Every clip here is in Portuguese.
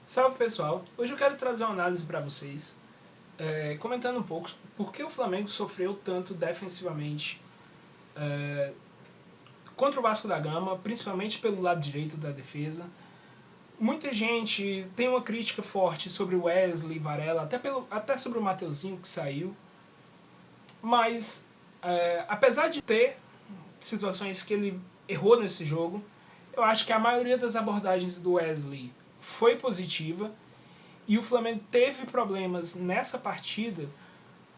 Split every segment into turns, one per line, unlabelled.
Salve pessoal, hoje eu quero trazer uma análise para vocês, comentando um pouco por que o Flamengo sofreu tanto defensivamente contra o Vasco da Gama, principalmente pelo lado direito da defesa. Muita gente tem uma crítica forte sobre o Wesley, Varela, até sobre o Mateuzinho que saiu, mas apesar de ter situações que ele errou nesse jogo, eu acho que a maioria das abordagens do Wesley foi positiva e o Flamengo teve problemas nessa partida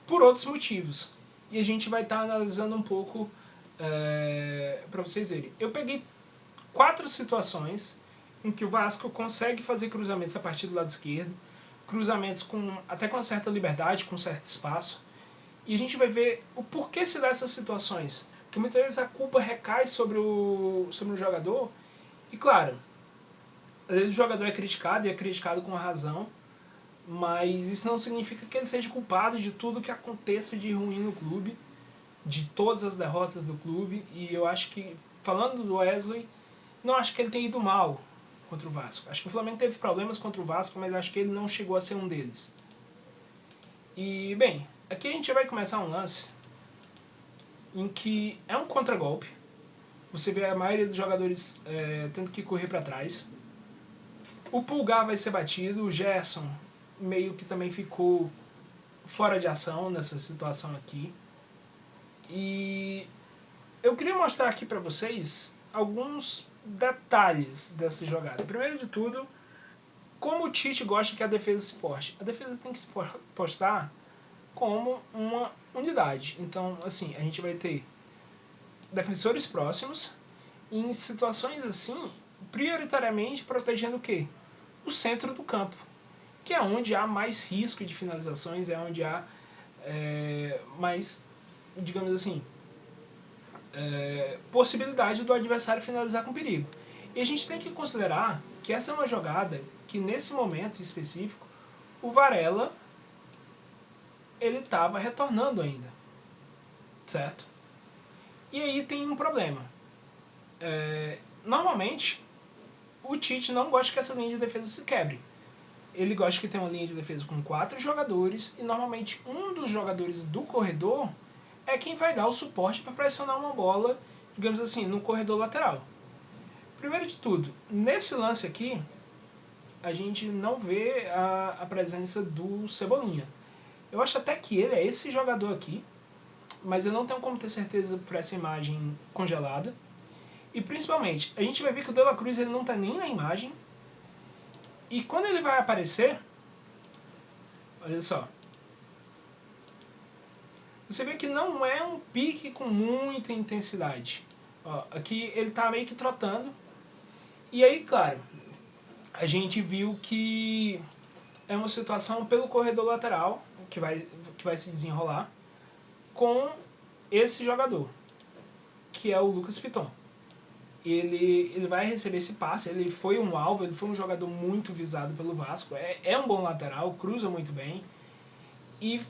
por outros motivos. E a gente vai estar analisando um pouco para vocês verem. Eu peguei 4 situações em que o Vasco consegue fazer cruzamentos a partir do lado esquerdo, cruzamentos até com certa liberdade, com certo espaço, e a gente vai ver o porquê se dá essas situações. Porque muitas vezes a culpa recai sobre o jogador, e claro, às vezes o jogador é criticado, e é criticado com razão, mas isso não significa que ele seja culpado de tudo que aconteça de ruim no clube, de todas as derrotas do clube, e eu acho que, falando do Wesley, não acho que ele tenha ido mal contra o Vasco. Acho que o Flamengo teve problemas contra o Vasco, mas acho que ele não chegou a ser um deles. E, bem, aqui a gente vai começar um lance em que é um contragolpe. Você vê a maioria dos jogadores tendo que correr para trás. O Pulgar vai ser batido, o Gerson meio que também ficou fora de ação nessa situação aqui. E eu queria mostrar aqui para vocês alguns detalhes dessa jogada. Primeiro de tudo, como o Tite gosta que a defesa se poste. A defesa tem que se postar como uma unidade. Então, assim, a gente vai ter defensores próximos e em situações assim, prioritariamente protegendo o quê? O centro do campo, que é onde há mais risco de finalizações, é onde há mais, digamos assim, possibilidade do adversário finalizar com perigo. E a gente tem que considerar que essa é uma jogada que, nesse momento específico, o Varela ele estava retornando ainda, certo? E aí tem um problema. Normalmente, o Tite não gosta que essa linha de defesa se quebre. Ele gosta que tenha uma linha de defesa com 4 jogadores e normalmente um dos jogadores do corredor é quem vai dar o suporte para pressionar uma bola, digamos assim, no corredor lateral. Primeiro de tudo, nesse lance aqui, a gente não vê a presença do Cebolinha. Eu acho até que ele é esse jogador aqui, mas eu não tenho como ter certeza por essa imagem congelada. E principalmente, a gente vai ver que o De La Cruz ele não está nem na imagem. E quando ele vai aparecer, olha só, você vê que não é um pique com muita intensidade. Ó, aqui ele está meio que trotando. E aí, claro, a gente viu que é uma situação pelo corredor lateral que vai se desenrolar com esse jogador, que é o Lucas Piton. Ele vai receber esse passe, ele foi um alvo, ele foi um jogador muito visado pelo Vasco, é um bom lateral, cruza muito bem, e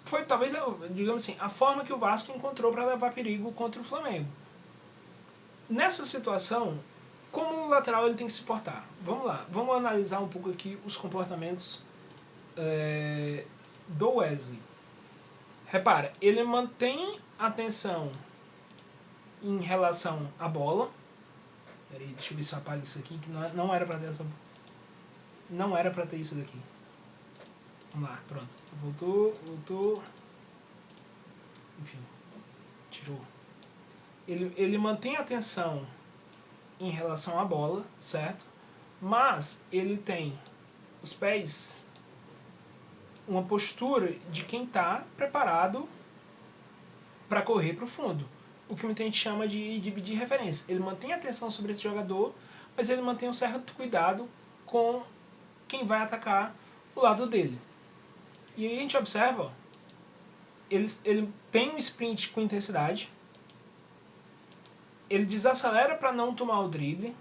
foi talvez, digamos assim, a forma que o Vasco encontrou para levar perigo contra o Flamengo. Nessa situação, como o lateral ele tem que se portar? Vamos lá, vamos analisar um pouco aqui os comportamentos do Wesley. Repara, ele mantém a atenção em relação à bola. Peraí, deixa eu ver se eu apago isso aqui, que não era pra ter essa. Não era pra ter isso daqui. Vamos lá, pronto. Voltou. Enfim, tirou. Ele mantém a atenção em relação à bola, certo? Mas ele tem os pés, uma postura de quem está preparado para correr para o fundo. O que muita gente chama de dividir referência. Ele mantém a atenção sobre esse jogador, mas ele mantém um certo cuidado com quem vai atacar o lado dele. E aí a gente observa, ó, ele tem um sprint com intensidade, ele desacelera para não tomar o drible,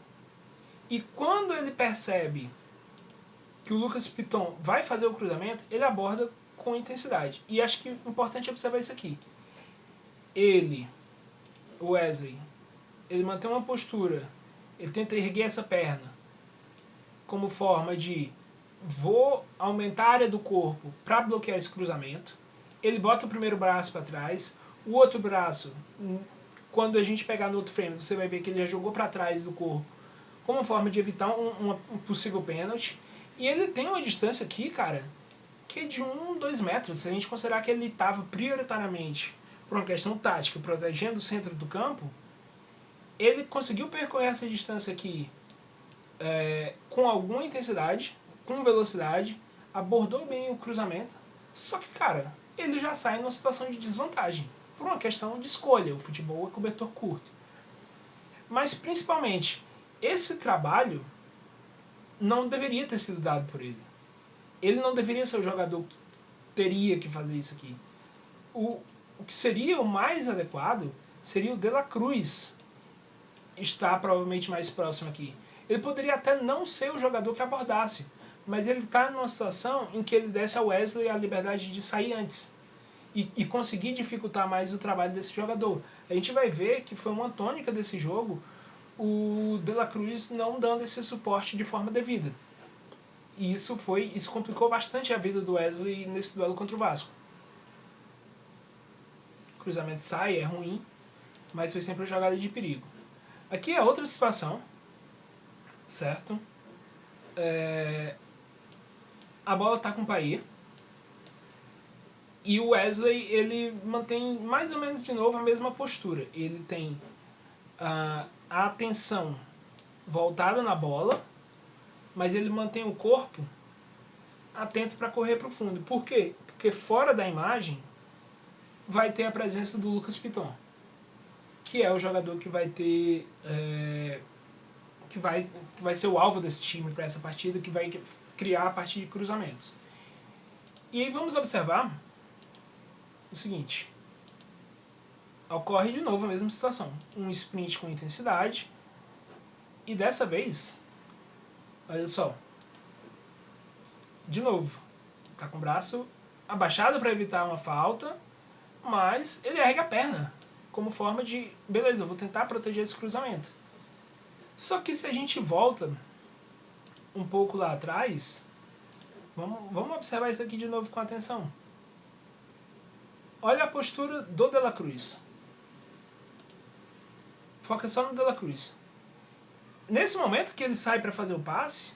e quando ele percebe que o Lucas Piton vai fazer o cruzamento, ele aborda com intensidade. E acho que é importante observar isso aqui. O Wesley, ele mantém uma postura, ele tenta erguer essa perna como forma de vou aumentar a área do corpo para bloquear esse cruzamento. Ele bota o primeiro braço para trás, o outro braço, quando a gente pegar no outro frame, você vai ver que ele já jogou para trás do corpo, como forma de evitar um possível pênalti. E ele tem uma distância aqui, cara, que é de 2 metros. Se a gente considerar que ele estava prioritariamente, por uma questão tática, protegendo o centro do campo, ele conseguiu percorrer essa distância aqui com alguma intensidade, com velocidade, abordou bem o cruzamento, só que, cara, ele já sai numa situação de desvantagem, por uma questão de escolha. O futebol é cobertor curto. Mas, principalmente, esse trabalho não deveria ter sido dado por ele. Ele não deveria ser o jogador que teria que fazer isso aqui. O que seria o mais adequado seria o De La Cruz estar provavelmente mais próximo aqui. Ele poderia até não ser o jogador que abordasse, mas ele está numa situação em que ele desse ao Wesley a liberdade de sair antes e conseguir dificultar mais o trabalho desse jogador. A gente vai ver que foi uma tônica desse jogo o De La Cruz não dando esse suporte de forma devida. E isso complicou bastante a vida do Wesley nesse duelo contra o Vasco. O cruzamento sai, é ruim, mas foi sempre uma jogada de perigo. Aqui é outra situação, certo? A bola está com o Payet. E o Wesley, ele mantém mais ou menos de novo a mesma postura. Ele tem a atenção voltada na bola, mas ele mantém o corpo atento para correr para o fundo. Por quê? Porque fora da imagem vai ter a presença do Lucas Piton, que é o jogador que vai ter que vai ser o alvo desse time para essa partida, que vai criar a partir de cruzamentos. E aí vamos observar o seguinte: ocorre de novo a mesma situação, um sprint com intensidade, e dessa vez, olha só, de novo, tá com o braço abaixado para evitar uma falta, mas ele ergue a perna como forma de, beleza, eu vou tentar proteger esse cruzamento. Só que se a gente volta um pouco lá atrás, vamos observar isso aqui de novo com atenção. Olha a postura do De La Cruz. Foca só no De La Cruz. Nesse momento que ele sai para fazer o passe,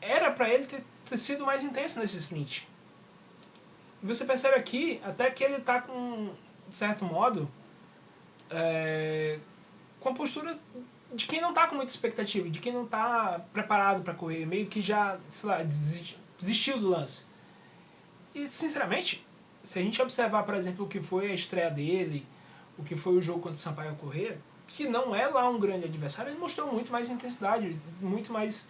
era para ele ter sido mais intenso nesse sprint. E você percebe aqui até que ele está com, de certo modo, com a postura de quem não está com muita expectativa, de quem não está preparado para correr, meio que já, sei lá, desistiu do lance. E, sinceramente, se a gente observar, por exemplo, o que foi a estreia dele, o que foi o jogo contra o Sampaio Corrêa, que não é lá um grande adversário, ele mostrou muito mais intensidade, muito mais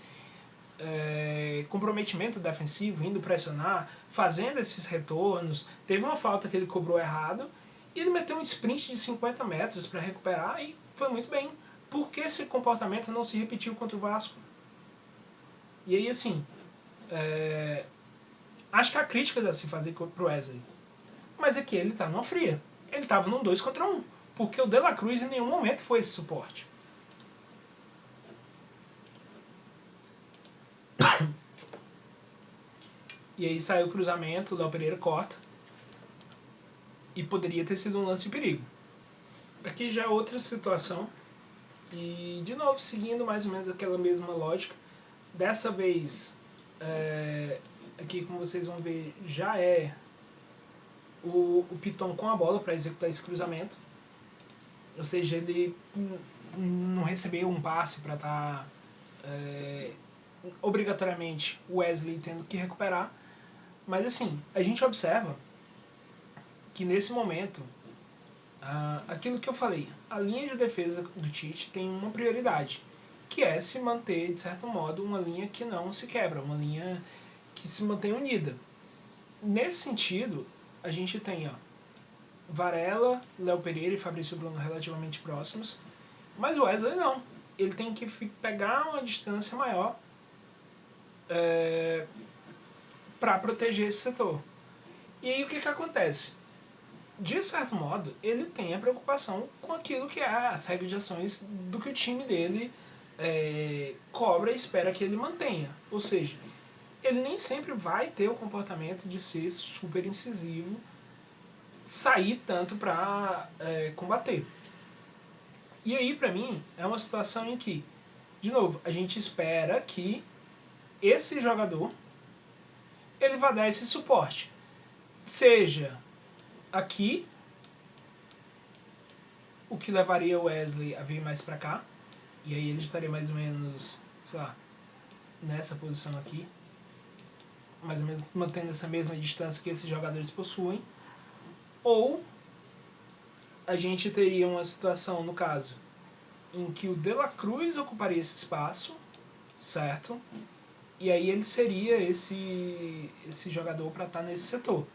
comprometimento defensivo, indo pressionar, fazendo esses retornos. Teve uma falta que ele cobrou errado e ele meteu um sprint de 50 metros para recuperar e foi muito bem. Por que esse comportamento não se repetiu contra o Vasco? E aí, assim, acho que a crítica deve se fazer pro Wesley, mas é que ele tá numa fria. Ele tava num 2 contra 1, porque o De La Cruz em nenhum momento foi esse suporte. E aí saiu o cruzamento, o Léo Pereira corta. E poderia ter sido um lance de perigo. Aqui já é outra situação. E, de novo, seguindo mais ou menos aquela mesma lógica. Dessa vez, aqui como vocês vão ver, já é o Piton com a bola para executar esse cruzamento. Ou seja, ele não recebeu um passe para estar obrigatoriamente o Wesley tendo que recuperar. Mas assim, a gente observa que nesse momento, aquilo que eu falei, a linha de defesa do Tite tem uma prioridade, que é se manter, de certo modo, uma linha que não se quebra, uma linha que se mantém unida. Nesse sentido, a gente tem Varela, Léo Pereira e Fabrício Bruno relativamente próximos, mas o Wesley não. Ele tem que pegar uma distância maior para proteger esse setor. E aí o que acontece? De certo modo, ele tem a preocupação com aquilo que é as regras de ações do que o time dele cobra e espera que ele mantenha. Ou seja, ele nem sempre vai ter o comportamento de ser super incisivo, sair tanto para combater. E aí, para mim, é uma situação em que, de novo, a gente espera que esse jogador ele vai dar esse suporte. Seja aqui, o que levaria o Wesley a vir mais para cá, e aí ele estaria mais ou menos, sei lá, nessa posição aqui, mais ou menos mantendo essa mesma distância que esses jogadores possuem, ou a gente teria uma situação, no caso, em que o De La Cruz ocuparia esse espaço, certo? E aí ele seria esse jogador para estar nesse setor.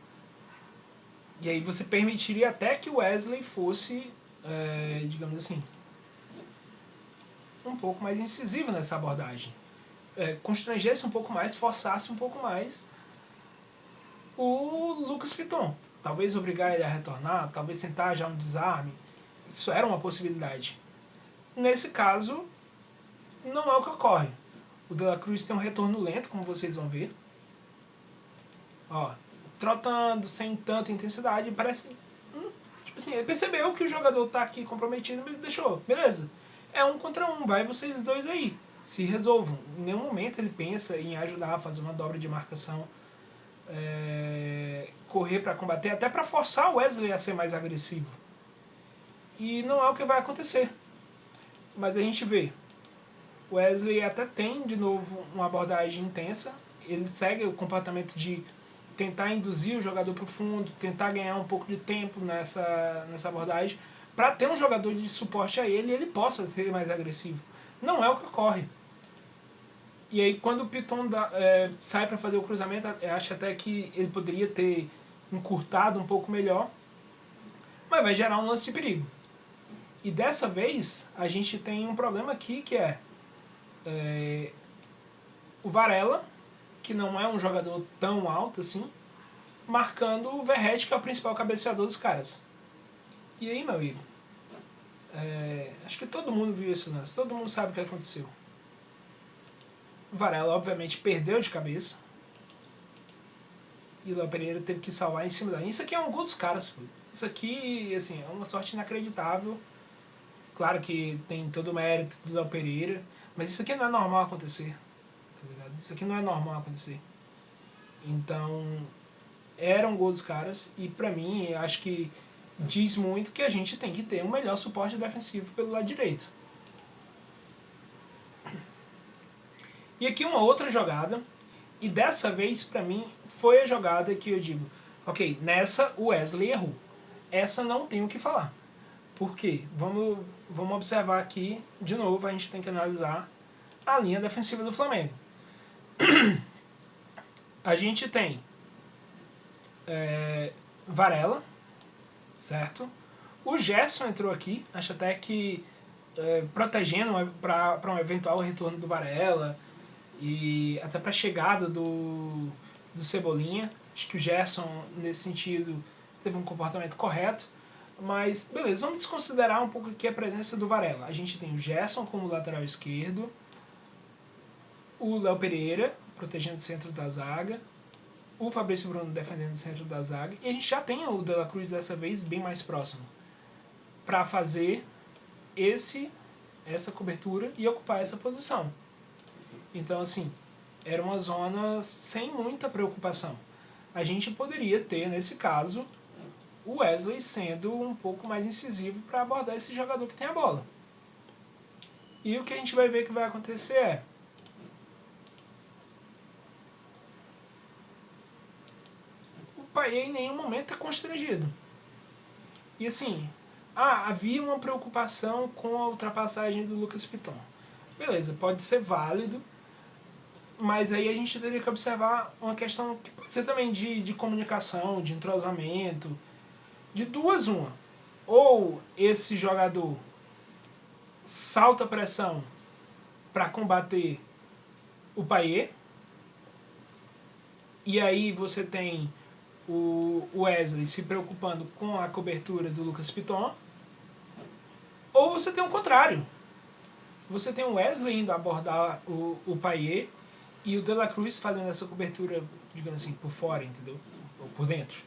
E aí você permitiria até que o Wesley fosse, digamos assim, um pouco mais incisivo nessa abordagem. Constrangesse um pouco mais, forçasse um pouco mais o Lucas Piton. Talvez obrigar ele a retornar, talvez tentar já um desarme. Isso era uma possibilidade. Nesse caso, não é o que ocorre. O De La Cruz tem um retorno lento, como vocês vão ver. Ó, trotando, sem tanta intensidade, parece... tipo assim, ele percebeu que o jogador tá aqui comprometido, mas deixou, beleza. É 1 contra 1, vai vocês dois aí, se resolvam. Em nenhum momento ele pensa em ajudar a fazer uma dobra de marcação, correr para combater, até para forçar o Wesley a ser mais agressivo. E não é o que vai acontecer. Mas a gente vê, o Wesley até tem, de novo, uma abordagem intensa. Ele segue o comportamento de tentar induzir o jogador para o fundo, tentar ganhar um pouco de tempo nessa abordagem, para ter um jogador de suporte a ele e ele possa ser mais agressivo. Não é o que ocorre. E aí, quando o Piton sai para fazer o cruzamento, eu acho até que ele poderia ter encurtado um pouco melhor, mas vai gerar um lance de perigo. E dessa vez, a gente tem um problema aqui, que é o Varela, que não é um jogador tão alto assim, marcando o Verratti, que é o principal cabeceador dos caras. E aí, meu amigo, acho que todo mundo viu esse lance, todo mundo sabe o que aconteceu. O Varela, obviamente, perdeu de cabeça, e o Léo Pereira teve que salvar em cima da linha. Isso aqui é um gol dos caras, pô. Isso aqui, assim, é uma sorte inacreditável. Claro que tem todo o mérito do Léo Pereira, mas isso aqui não é normal acontecer, tá ligado? Isso aqui não é normal acontecer. Então, era um gol dos caras, e pra mim, acho que diz muito que a gente tem que ter um melhor suporte defensivo pelo lado direito. E aqui uma outra jogada, e dessa vez, pra mim, foi a jogada que eu digo, ok, nessa o Wesley errou. Essa não tem o que falar. Por quê? Vamos observar aqui, de novo, a gente tem que analisar a linha defensiva do Flamengo. A gente tem Varela, certo? O Gerson entrou aqui, acho até que protegendo para um eventual retorno do Varela e até para a chegada do Cebolinha. Acho que o Gerson, nesse sentido, teve um comportamento correto. Mas, beleza, vamos desconsiderar um pouco aqui a presença do Varela. A gente tem o Gerson como lateral esquerdo, o Léo Pereira protegendo o centro da zaga, o Fabrício Bruno defendendo o centro da zaga, e a gente já tem o De La Cruz dessa vez bem mais próximo para fazer essa cobertura e ocupar essa posição. Então, assim, era uma zona sem muita preocupação. A gente poderia ter, nesse caso, o Wesley sendo um pouco mais incisivo para abordar esse jogador que tem a bola. E o que a gente vai ver que vai acontecer é o Payet em nenhum momento é constrangido. E assim, havia uma preocupação com a ultrapassagem do Lucas Piton. Beleza, pode ser válido, mas aí a gente teria que observar uma questão que pode ser também de comunicação, de entrosamento, de duas uma. Ou esse jogador salta a pressão para combater o Payet, e aí você tem o Wesley se preocupando com a cobertura do Lucas Piton, ou você tem o contrário. Você tem o Wesley indo abordar o Payet E o De La Cruz fazendo essa cobertura, digamos assim, por fora, entendeu? Ou por dentro.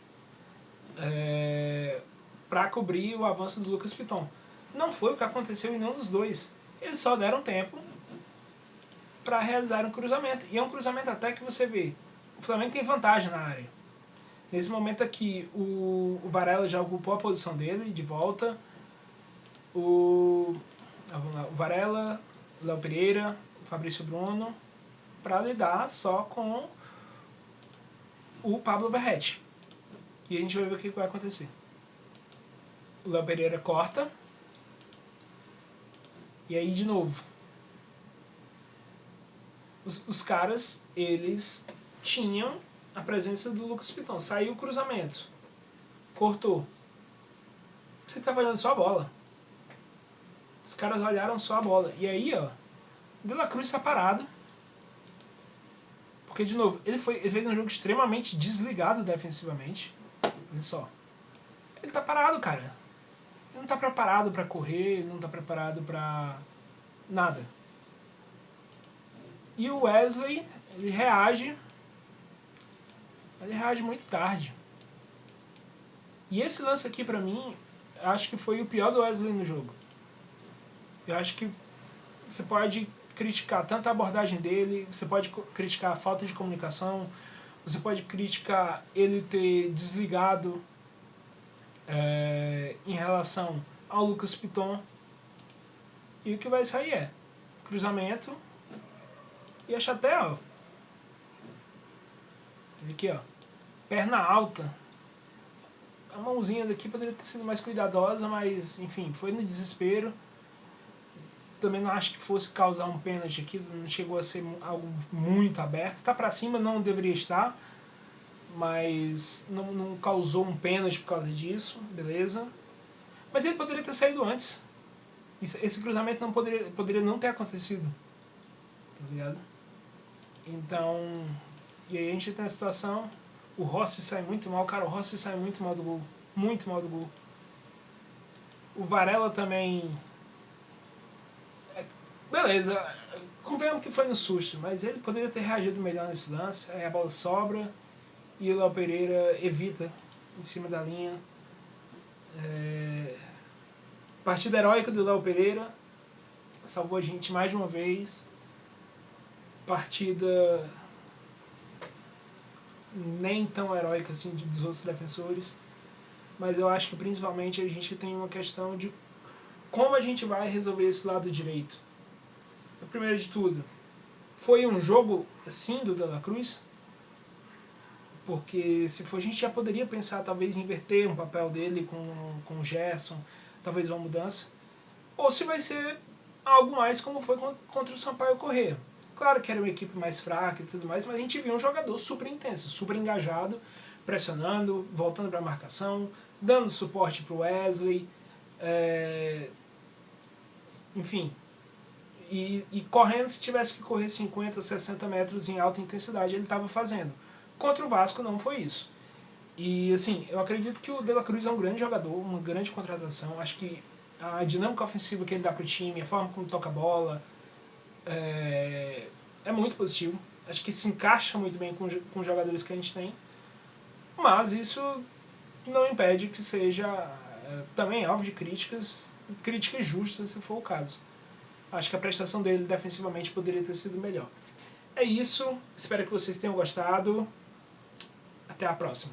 Para cobrir o avanço do Lucas Piton. Não foi o que aconteceu em nenhum dos dois. Eles só deram tempo para realizar um cruzamento. E é um cruzamento até que você vê. O Flamengo tem vantagem na área. Nesse momento aqui, o Varela já ocupou a posição dele, de volta. O Varela, Léo Pereira, o Fabrício Bruno, para lidar só com o Pablo Verratti. E a gente vai ver o que vai acontecer. O Léo Pereira corta. E aí, de novo, os caras, eles tinham a presença do Lucas Piton. Saiu o cruzamento. Cortou. Você tá olhando só a bola. Os caras olharam só a bola. E aí, ó, De La Cruz tá parado. Porque, de novo, ele fez um jogo extremamente desligado defensivamente. Olha só. Ele tá parado, cara. Ele não tá preparado pra correr, ele não tá preparado pra nada. E o Wesley, ele reage muito tarde. E esse lance aqui, pra mim, acho que foi o pior do Wesley no jogo. Eu acho que você pode criticar tanto a abordagem dele, você pode criticar a falta de comunicação, você pode criticar ele ter desligado em relação ao Lucas Piton. E o que vai sair é cruzamento e a até, ó, aqui, ó, perna alta. A mãozinha daqui poderia ter sido mais cuidadosa, mas enfim, foi no desespero. Também não acho que fosse causar um pênalti aqui, não chegou a ser algo muito aberto. Está para cima, não deveria estar, mas não causou um pênalti por causa disso, beleza. Mas ele poderia ter saído antes. Esse cruzamento não poderia não ter acontecido, tá ligado? Então, e aí a gente tem a situação, o Rossi sai muito mal, cara, o Rossi sai muito mal do gol, muito mal do gol. O Varela também, beleza, convenhamos que foi no susto, mas ele poderia ter reagido melhor nesse lance, aí a bola sobra e o Léo Pereira evita em cima da linha. Partida heróica do Léo Pereira, salvou a gente mais de uma vez. Partida nem tão heróica assim dos outros defensores, mas eu acho que principalmente a gente tem uma questão de como a gente vai resolver esse lado direito. Primeiro de tudo, foi um jogo assim do De La Cruz? Porque se for, a gente já poderia pensar talvez em inverter um papel dele com o Gerson, talvez uma mudança. Ou se vai ser algo mais como foi contra o Sampaio Corrêa. Claro que era uma equipe mais fraca e tudo mais, mas a gente viu um jogador super intenso, super engajado, pressionando, voltando para a marcação, dando suporte para o Wesley, enfim, e correndo, se tivesse que correr 50, 60 metros em alta intensidade, ele estava fazendo. Contra o Vasco não foi isso. E assim, eu acredito que o De La Cruz é um grande jogador, uma grande contratação. Acho que a dinâmica ofensiva que ele dá para o time, a forma como toca a bola, é muito positivo. Acho que se encaixa muito bem com os jogadores que a gente tem. Mas isso não impede que seja também alvo de críticas justas, se for o caso. Acho que a prestação dele defensivamente poderia ter sido melhor. É isso, espero que vocês tenham gostado. Até a próxima.